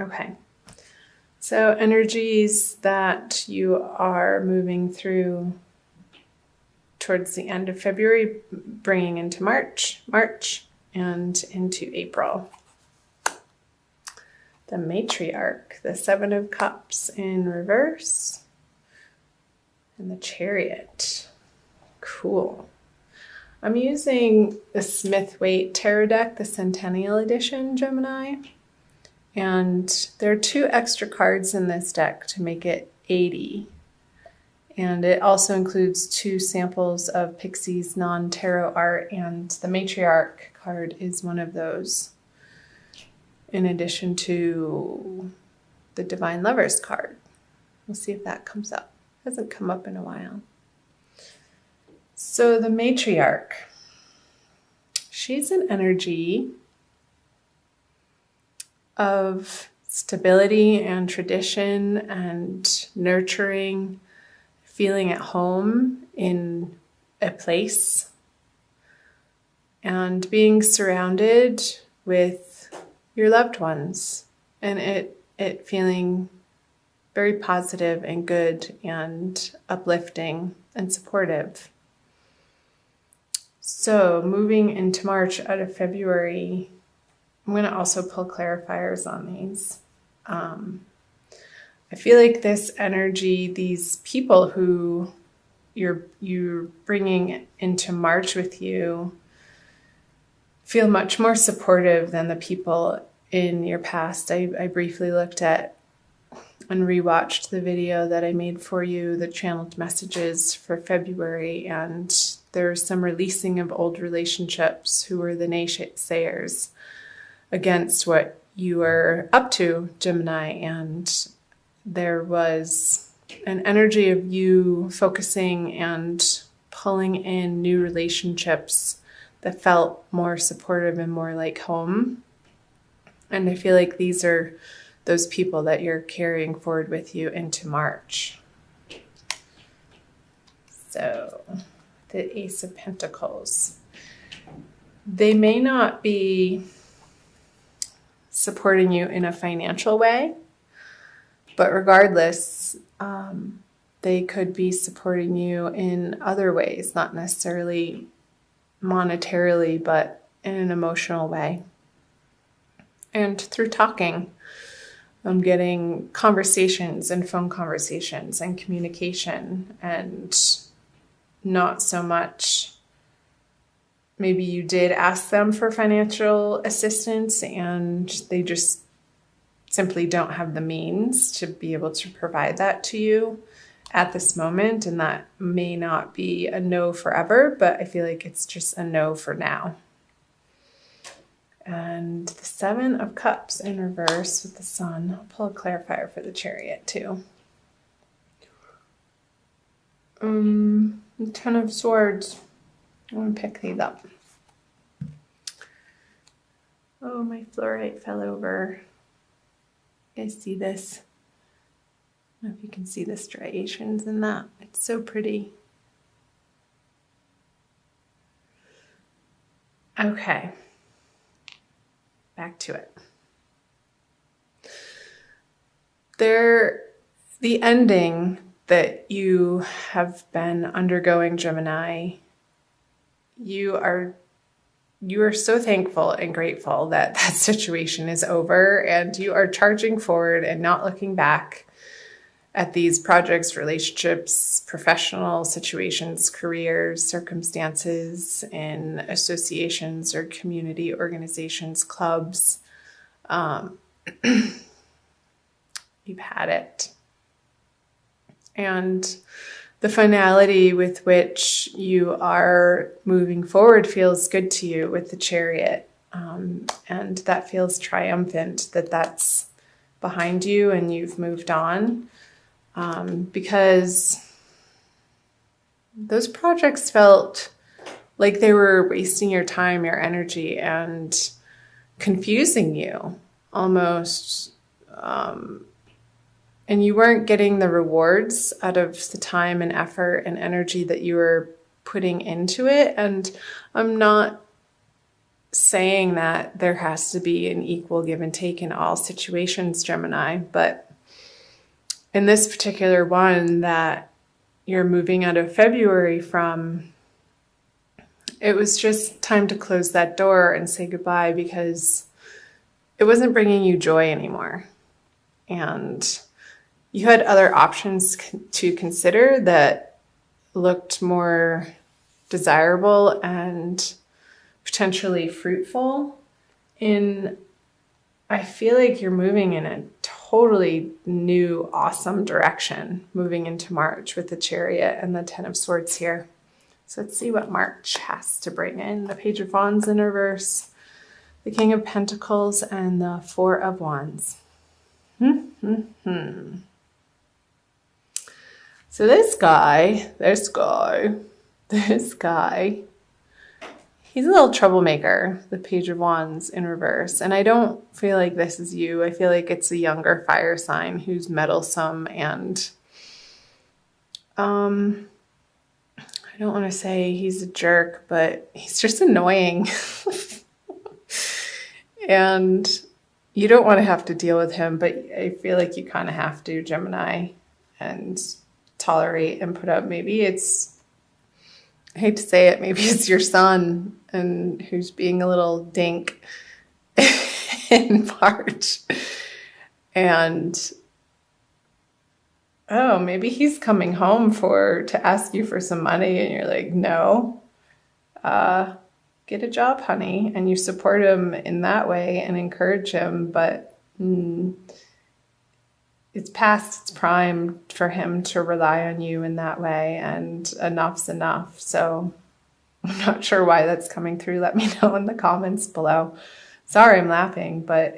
Okay. So energies that you are moving through towards the end of February, bringing into March, and into April. The matriarch, the Seven of Cups in reverse, and the Chariot. Cool. I'm using the Smith-Waite Tarot deck, the Centennial Edition, Gemini. And there are 2 extra cards in this deck to make it 80. And it also includes 2 samples of Pixie's non-tarot art, and the matriarch card is one of those, in addition to the Divine Lovers card. We'll see if that comes up. It hasn't come up in a while. So the matriarch, she's an energy of stability and tradition and nurturing, feeling at home in a place, and being surrounded with your loved ones, and it feeling very positive and good and uplifting and supportive. So moving into March out of February, I'm going to also pull clarifiers on these. I feel like this energy, these people who you're bringing into March with you, feel much more supportive than the people in your past. I briefly looked at and rewatched the video that I made for you, the channeled messages for February, and there's some releasing of old relationships who were the naysayers against what you were up to, Gemini, and there was an energy of you focusing and pulling in new relationships that felt more supportive and more like home. And I feel like these are those people that you're carrying forward with you into March. So the Ace of Pentacles. They may not be supporting you in a financial way, but regardless, they could be supporting you in other ways, not necessarily monetarily, but in an emotional way. And through talking, I'm getting conversations and phone conversations and communication, and not so much maybe you did ask them for financial assistance and they just simply don't have the means to be able to provide that to you at this moment. And that may not be a no forever, but I feel like it's just a no for now. And the Seven of Cups in reverse with the Sun. I'll pull a clarifier for the Chariot too. The Ten of Swords. I want to pick these up. Oh, my fluorite fell over. You guys see this? I don't know if you can see the striations in that. It's so pretty. Okay. Back to it. The ending that you have been undergoing, Gemini, you are so thankful and grateful that that situation is over, and you are charging forward and not looking back at these projects, relationships, professional situations, careers, circumstances, in associations or community organizations, clubs. You've had it. And the finality with which you are moving forward feels good to you with the Chariot. And that feels triumphant that that's behind you and you've moved on. Because those projects felt like they were wasting your time, your energy, and confusing you almost. And you weren't getting the rewards out of the time and effort and energy that you were putting into it. And I'm not saying that there has to be an equal give and take in all situations, Gemini, but in this particular one that you're moving out of February from, it was just time to close that door and say goodbye because it wasn't bringing you joy anymore. And you had other options to consider that looked more desirable and potentially fruitful. I feel like you're moving in a totally new, awesome direction, moving into March with the Chariot and the Ten of Swords here. So let's see what March has to bring in. The Page of Wands in reverse, the King of Pentacles, and the Four of Wands. So this guy, he's a little troublemaker, the Page of Wands in reverse. And I don't feel like this is you. I feel like it's a younger fire sign who's meddlesome and I don't want to say he's a jerk, but he's just annoying. And you don't want to have to deal with him, but I feel like you kind of have to, Gemini, and tolerate and put up. Maybe it's, I hate to say it, maybe it's your son and who's being a little dink in March. And oh, maybe he's coming home to ask you for some money and you're like, no, get a job, honey. And you support him in that way and encourage him, but it's past its prime for him to rely on you in that way, and enough's enough. So I'm not sure why that's coming through. Let me know in the comments below. Sorry, I'm laughing, but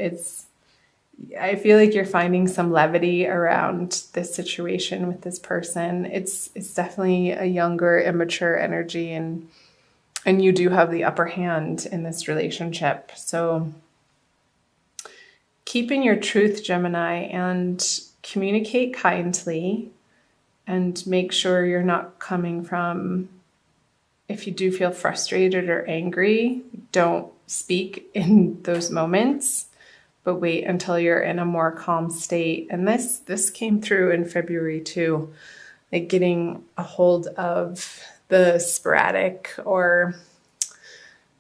I feel like you're finding some levity around this situation with this person. It's definitely a younger, immature energy, and you do have the upper hand in this relationship. So keep in your truth, Gemini, and communicate kindly, and make sure you're not coming from, if you do feel frustrated or angry, don't speak in those moments, but wait until you're in a more calm state. And this came through in February too, like getting a hold of the sporadic or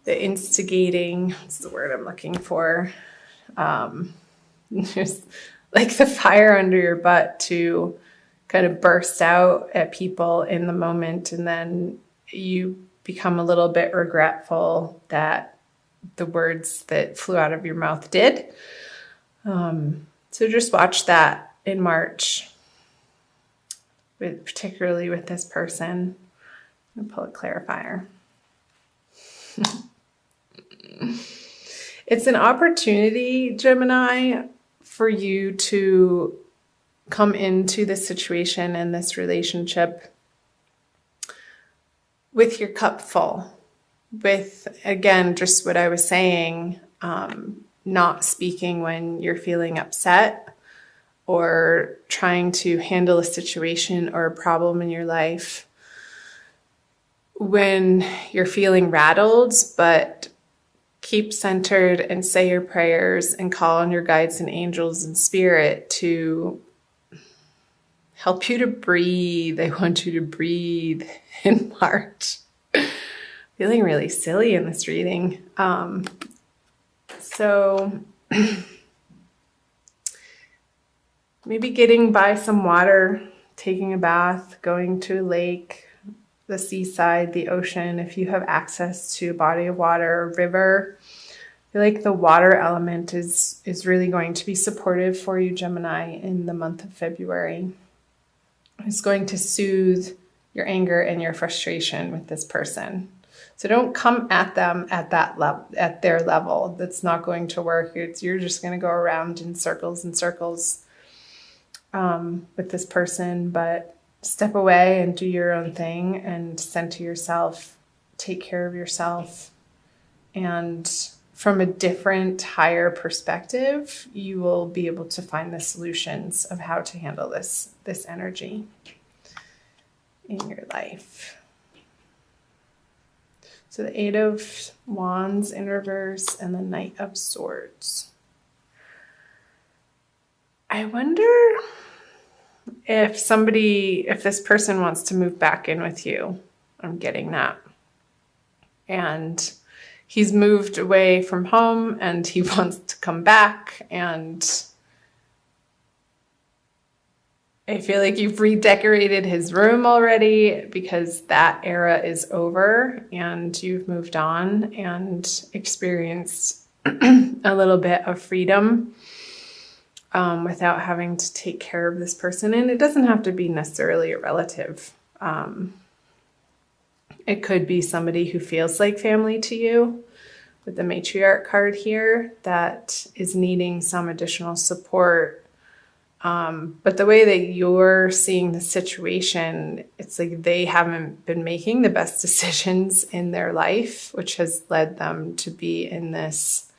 the instigating, what's the word I'm looking for? Just like the fire under your butt to kind of burst out at people in the moment. And then you become a little bit regretful that the words that flew out of your mouth did. So just watch that in March, particularly with this person. I'm going to pull a clarifier. It's an opportunity, Gemini, for you to come into this situation and this relationship with your cup full. With, again, just what I was saying, not speaking when you're feeling upset or trying to handle a situation or a problem in your life when you're feeling rattled, but keep centered and say your prayers and call on your guides and angels and spirit to help you to breathe. I want you to breathe in March. Feeling really silly in this reading. So maybe getting by some water, taking a bath, going to a lake, the seaside, the ocean, if you have access to a body of water, a river. I feel like the water element is really going to be supportive for you, Gemini, in the month of February. It's going to soothe your anger and your frustration with this person. So don't come at them at that level, at their level. That's not going to work. You're just going to go around in circles and circles with this person, but step away and do your own thing and center yourself, take care of yourself. And from a different, higher perspective, you will be able to find the solutions of how to handle this energy in your life. So the Eight of Wands in reverse and the Knight of Swords. I wonder if this person wants to move back in with you. I'm getting that. And he's moved away from home and he wants to come back, and I feel like you've redecorated his room already because that era is over and you've moved on and experienced a little bit of freedom without having to take care of this person. And it doesn't have to be necessarily a relative. It could be somebody who feels like family to you with the matriarch card here that is needing some additional support. But the way that you're seeing the situation, it's like they haven't been making the best decisions in their life, which has led them to be in this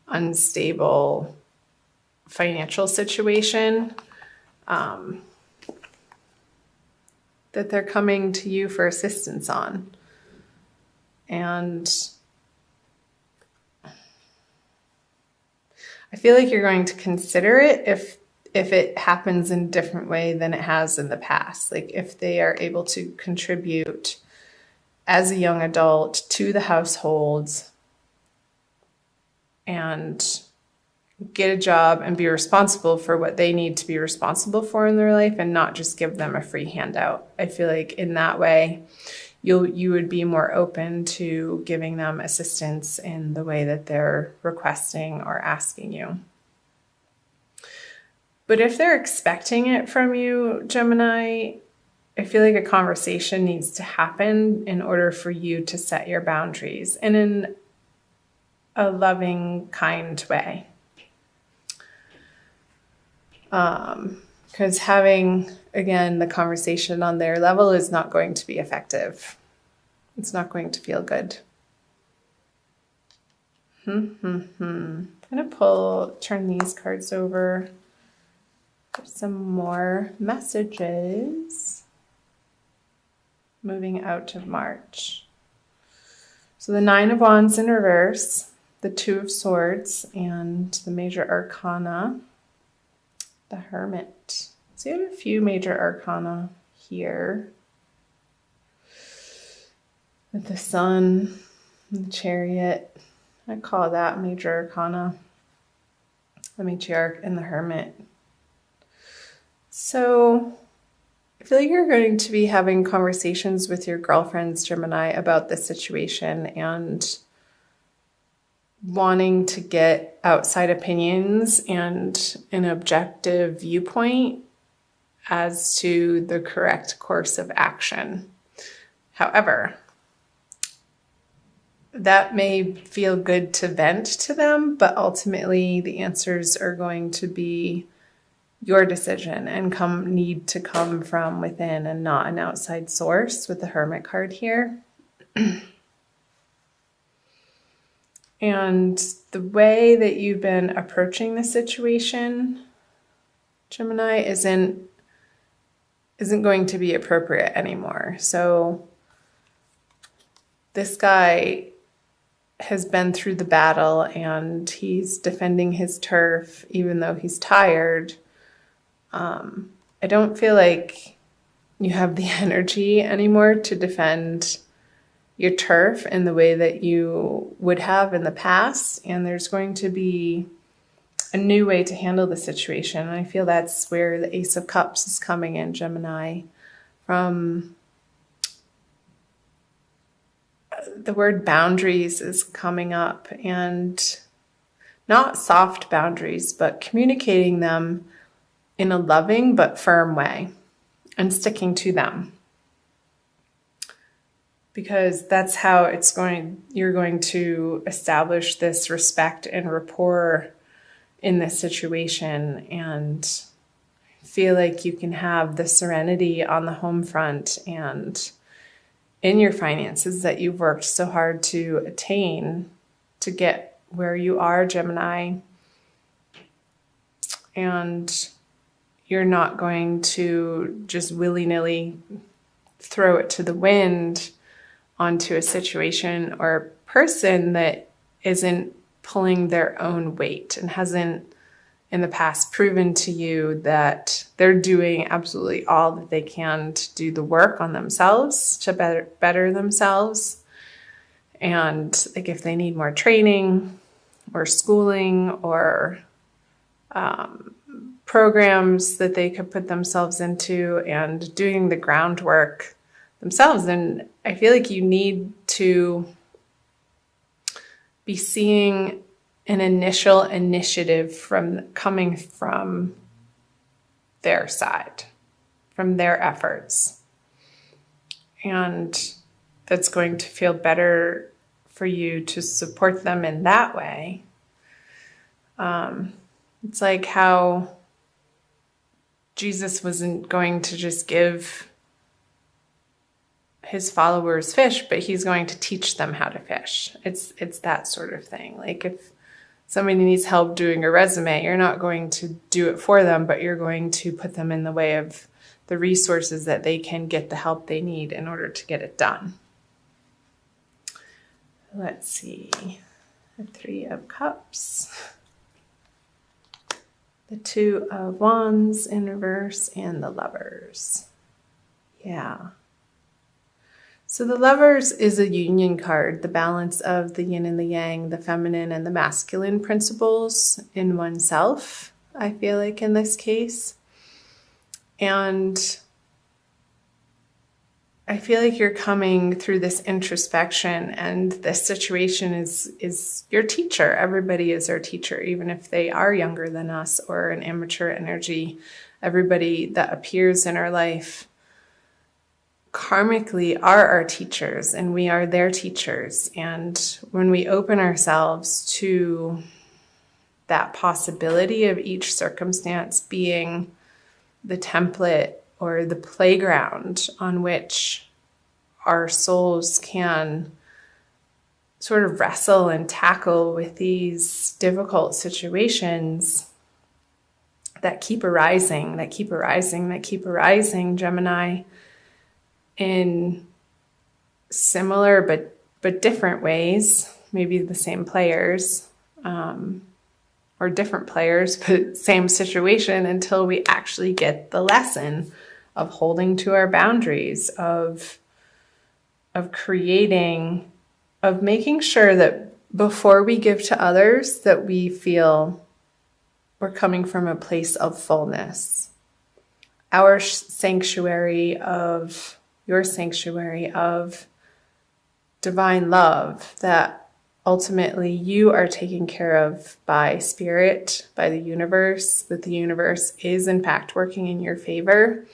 unstable financial situation, that they're coming to you for assistance on. And I feel like you're going to consider it if it happens in a different way than it has in the past. Like if they are able to contribute as a young adult to the household and get a job and be responsible for what they need to be responsible for in their life and not just give them a free handout. I feel like in that way, you would be more open to giving them assistance in the way that they're requesting or asking you. But if they're expecting it from you, Gemini, I feel like a conversation needs to happen in order for you to set your boundaries and in a loving, kind way. Because having, again, the conversation on their level is not going to be effective. It's not going to feel good. I'm going to turn these cards over for some more messages moving out of March. So the Nine of Wands in reverse, the Two of Swords, and the Major Arcana, the Hermit. So you have a few Major Arcana here with the Sun, and the Chariot. I call that Major Arcana, the Matriarch, and the Hermit. So I feel like you're going to be having conversations with your girlfriends, Gemini, about this situation and wanting to get outside opinions and an objective viewpoint as to the correct course of action. However, that may feel good to vent to them, but ultimately the answers are going to be your decision and need to come from within and not an outside source with the Hermit card here. And the way that you've been approaching the situation, Gemini, isn't going to be appropriate anymore. So this guy has been through the battle and he's defending his turf even though he's tired. I don't feel like you have the energy anymore to defend your turf in the way that you would have in the past. And there's going to be a new way to handle the situation. And I feel that's where the Ace of Cups is coming in, Gemini, from the word boundaries is coming up, and not soft boundaries, but communicating them in a loving but firm way and sticking to them. Because that's how you're going to establish this respect and rapport in this situation and feel like you can have the serenity on the home front and in your finances that you've worked so hard to attain to get where you are, Gemini. And you're not going to just willy-nilly throw it to the wind onto a situation or person that isn't pulling their own weight and hasn't in the past proven to you that they're doing absolutely all that they can to do the work on themselves, to better themselves. And like if they need more training or schooling or programs that they could put themselves into and doing the groundwork themselves, then I feel like you need to be seeing an initial initiative coming from their side, from their efforts. And that's going to feel better for you to support them in that way. It's like how Jesus wasn't going to just give his followers fish, but he's going to teach them how to fish. It's that sort of thing. Like if somebody needs help doing a resume, you're not going to do it for them, but you're going to put them in the way of the resources that they can get the help they need in order to get it done. Let's see. The 3 of Cups. The 2 of Wands in reverse and the Lovers. Yeah. So the Lovers is a union card, the balance of the yin and the yang, the feminine and the masculine principles in oneself, I feel like in this case. And I feel like you're coming through this introspection, and this situation is your teacher. Everybody is our teacher, even if they are younger than us or an immature energy. Everybody that appears in our life karmically are our teachers, and we are their teachers. And when we open ourselves to that possibility of each circumstance being the template or the playground on which our souls can sort of wrestle and tackle with these difficult situations that keep arising, Gemini, in similar but different ways, maybe the same players, or different players, but same situation, until we actually get the lesson of holding to our boundaries, of creating, of making sure that before we give to others, that we feel we're coming from a place of fullness. Your sanctuary of divine love that ultimately you are taken care of by spirit, by the universe, that the universe is in fact working in your favor.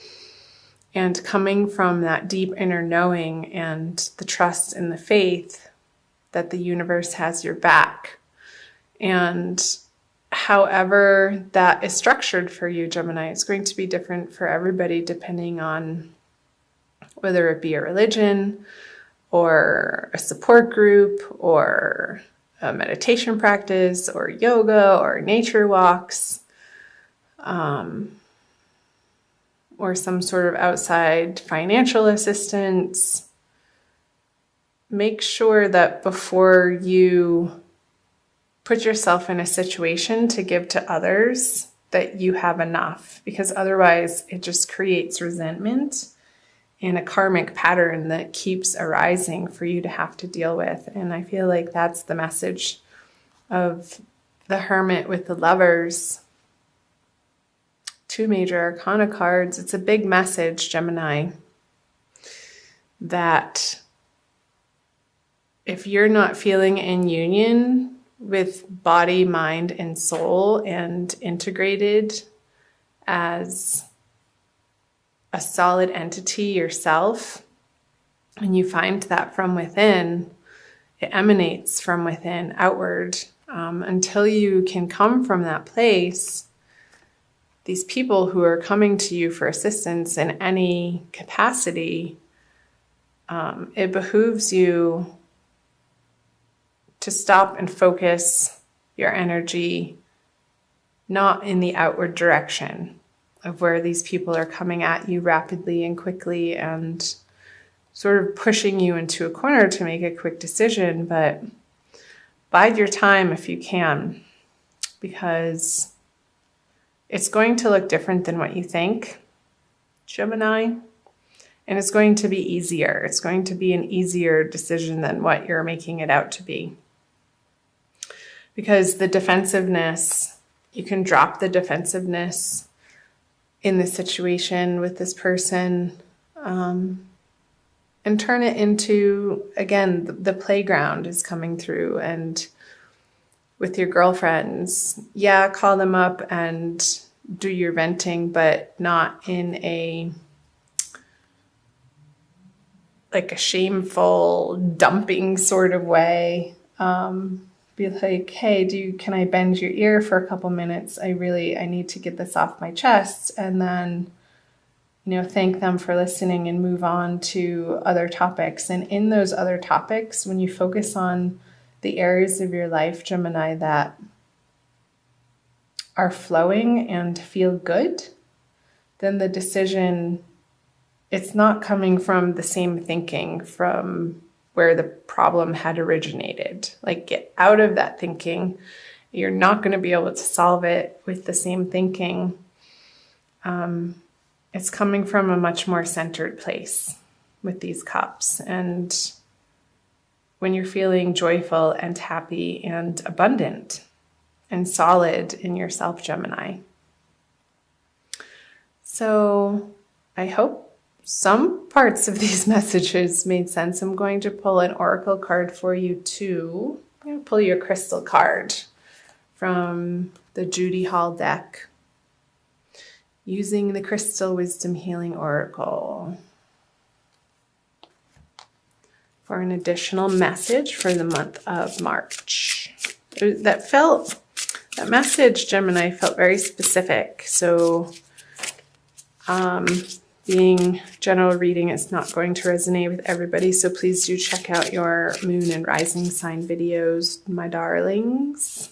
And coming from that deep inner knowing and the trust and the faith that the universe has your back. And however that is structured for you, Gemini, it's going to be different for everybody depending on whether it be a religion or a support group or a meditation practice or yoga or nature walks, or some sort of outside financial assistance. Make sure that before you put yourself in a situation to give to others, that you have enough, because otherwise it just creates resentment and a karmic pattern that keeps arising for you to have to deal with. And I feel like that's the message of the Hermit with the Lovers. 2 major arcana cards. It's a big message, Gemini, that if you're not feeling in union with body, mind, and soul and integrated as a solid entity yourself, and you find that from within, it emanates from within outward. Until you can come from that place, these people who are coming to you for assistance in any capacity, it behooves you to stop and focus your energy not in the outward direction of where these people are coming at you rapidly and quickly and sort of pushing you into a corner to make a quick decision, but bide your time if you can, because it's going to look different than what you think, Gemini, and it's going to be easier. It's going to be an easier decision than what you're making it out to be. Because the defensiveness, you can drop the defensiveness in the situation with this person, and turn it into, again, the playground is coming through. And with your girlfriends, yeah, call them up and do your venting, but not in a shameful dumping sort of way. Be like, hey, can I bend your ear for a couple minutes? I need to get this off my chest. And then, thank them for listening and move on to other topics. And in those other topics, when you focus on the areas of your life, Gemini, that are flowing and feel good, then the decision, it's not coming from the same thinking from where the problem had originated. Like, get out of that thinking. You're not going to be able to solve it with the same thinking. It's coming from a much more centered place with these cups. And when you're feeling joyful and happy and abundant and solid in yourself, Gemini. So I hope some parts of these messages made sense. I'm going to pull an oracle card for you too. I'm going to pull you a crystal card from the Judy Hall deck using the Crystal Wisdom Healing Oracle for an additional message for the month of March. That message, Gemini, felt very specific. So being general reading, it's not going to resonate with everybody. So please do check out your moon and rising sign videos, my darlings.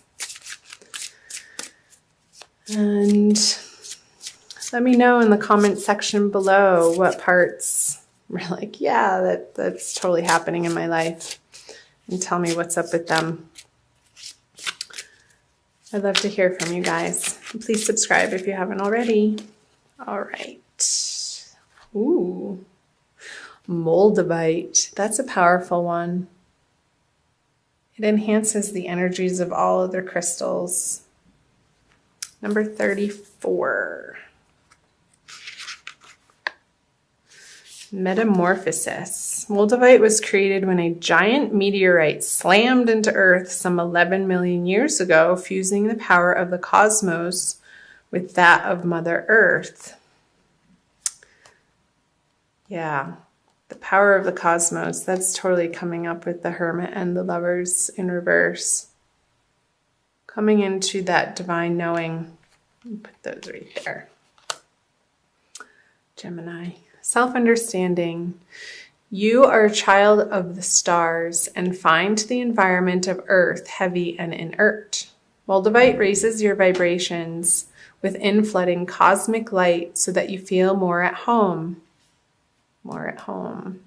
And let me know in the comment section below what parts were like, yeah, that's totally happening in my life. And tell me what's up with them. I'd love to hear from you guys. Please subscribe if you haven't already. All right. Ooh, Moldavite. That's a powerful one. It enhances the energies of all other crystals. Number 34. Metamorphosis. Moldavite was created when a giant meteorite slammed into Earth some 11 million years ago, fusing the power of the cosmos with that of Mother Earth. Yeah, the power of the cosmos. That's totally coming up with the Hermit and the Lovers in reverse. Coming into that divine knowing. Put those right there. Gemini. Self-understanding. You are a child of the stars and find the environment of Earth heavy and inert. Moldavite raises your vibrations with inflooding cosmic light so that you feel more at home. More at home.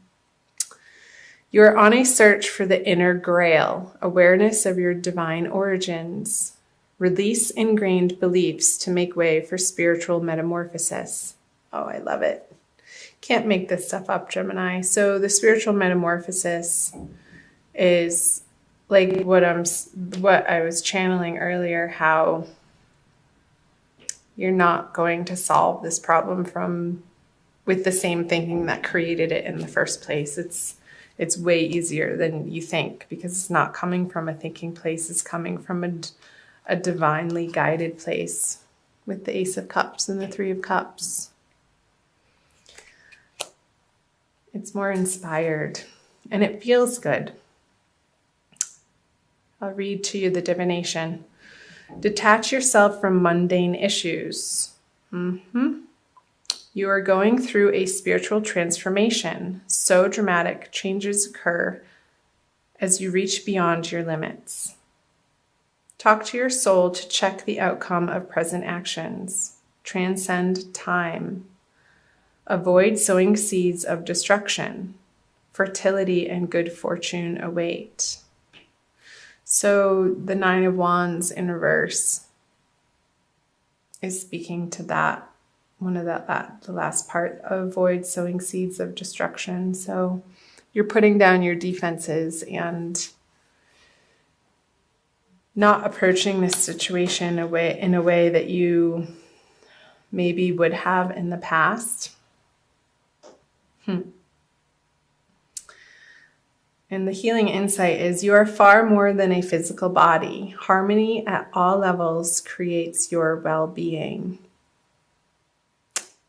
You are on a search for the inner grail, awareness of your divine origins. Release ingrained beliefs to make way for spiritual metamorphosis. Oh, I love it. Can't make this stuff up, Gemini. So the spiritual metamorphosis is like what I was channeling earlier, how you're not going to solve this problem with the same thinking that created it in the first place. It's way easier than you think because it's not coming from a thinking place. It's coming from a divinely guided place with the Ace of Cups and the Three of Cups. It's more inspired and it feels good. I'll read to you the divination. Detach yourself from mundane issues. You are going through a spiritual transformation. So dramatic, changes occur as you reach beyond your limits. Talk to your soul to check the outcome of present actions. Transcend time. Avoid sowing seeds of destruction. fertility and good fortune await. So the Nine of Wands in reverse is speaking to that, the last part, avoid sowing seeds of destruction. So you're putting down your defenses and not approaching this situation in a way that you maybe would have in the past. And the healing insight is you are far more than a physical body. Harmony at all levels creates your well-being.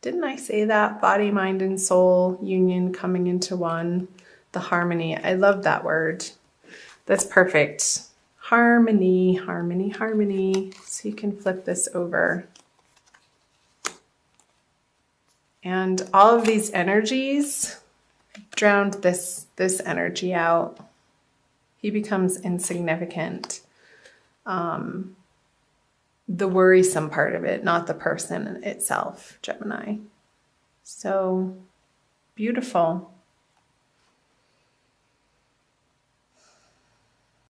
Didn't I say that? Body, mind, and soul union coming into one. The harmony. I love that word. That's perfect. Harmony, harmony, harmony. So you can flip this over. And all of these energies drowned this energy out. He becomes insignificant. The worrisome part of it, not the person itself, Gemini. So beautiful.